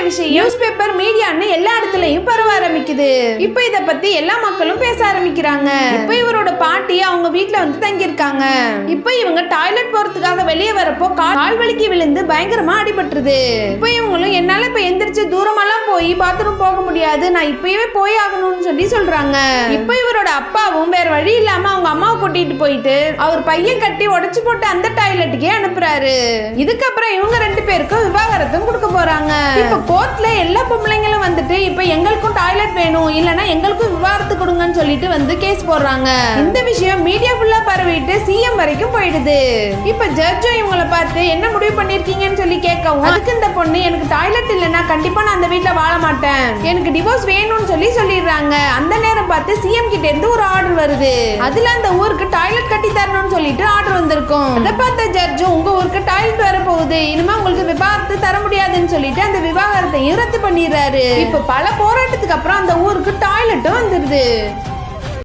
விஷயம் news paper மீடியான்னு எல்லா இடத்துலயும் பரவ ஆரம்பிக்குது. இப்ப இத பத்தி எல்லா மக்களும் பேச ஆரம்பிக்கிறாங்க. இப்ப இவரோட பாட்டி அவங்க வீட்டுல வந்து தங்கியிருக்காங்க. இப்ப இவங்க டாய்லெட் போறதுக்காக வெளியே வரப்போ கால் வலிக்கு விழுந்து பயங்கரமா அடிபட்டுருது. இப்ப இவங்களும் என்னால இப்ப எந்திரிச்சு தூரமெல்லாம் போய் பாத்ரூம் போக முடியாது, நான் இப்பவே போய் ஆகணும்னு சொல்லி சொல்றாங்க. இப்ப இவரோட அப்பாவும் வேற வழி இல்லாம அவங்க அம்மாவை கூட்டிட்டு போயிட்டு அவர் பையன் கட்டி உடைச்சு போட்டு அந்த டாய்லெட்டுக்கே அனுப்புறாரு. இதுக்கப்புறம் இவங்க 2 பேருக்கும் விவாகரத்தும் கொடுக்க போறாங்க. இப்ப கோர்ட்ல எல்லா பொம்பளைங்களும் வந்துட்டு இப்ப எங்களுக்கும் டாய்லெட் வேணும், இல்லனா எங்களுக்கும் விவாகரத்து கொடுங்கன்னு சொல்லிட்டு வந்து கேஸ் போடுறாங்க. இந்த விஷயம் மீடியா ஃபுல்லா பரவிட்டு சிஎம் வரைக்கும் போயிடுது. இப்ப ஜட்ஜும் இவங்கள பார்த்து என்ன முடிவு பண்ணிருக்கீங்கன்னு சொல்லி கேட்கவும் அதுக்கு இந்த பொண்ணு எனக்கு டாய்லெட் இல்லைன்னா கண்டிப்பா நான் அந்த வீட்டுல வாழ மாட்டேன், எனக்கு டிவோர்ஸ் வேணும்னு சொல்லிடுறாங்க. அந்த நேரம் பார்த்து சிஎம் கிட்ட இருந்து ஒரு ஆர்டர் வருது. அதுல அந்த ஊருக்கு டாய்லெட் கட்டி தரணும்னு சொல்லிட்டு ஆர்டர் வந்திருக்கும். அதை பார்த்த ஜட்ஜும் உங்க ஊருக்கு டாய்லெட் வர போகுது, இனிமே உங்களுக்கு விவாகரத்து தர முடியாதுன்னு சொல்லிட்டு அந்த விவாகரத்தை ரத்து பண்ணிடுறாரு. இப்ப பல போராட்டத்துக்கு அப்புறம் அந்த ஊருக்கு டாய்லெட்டும் வந்துருது.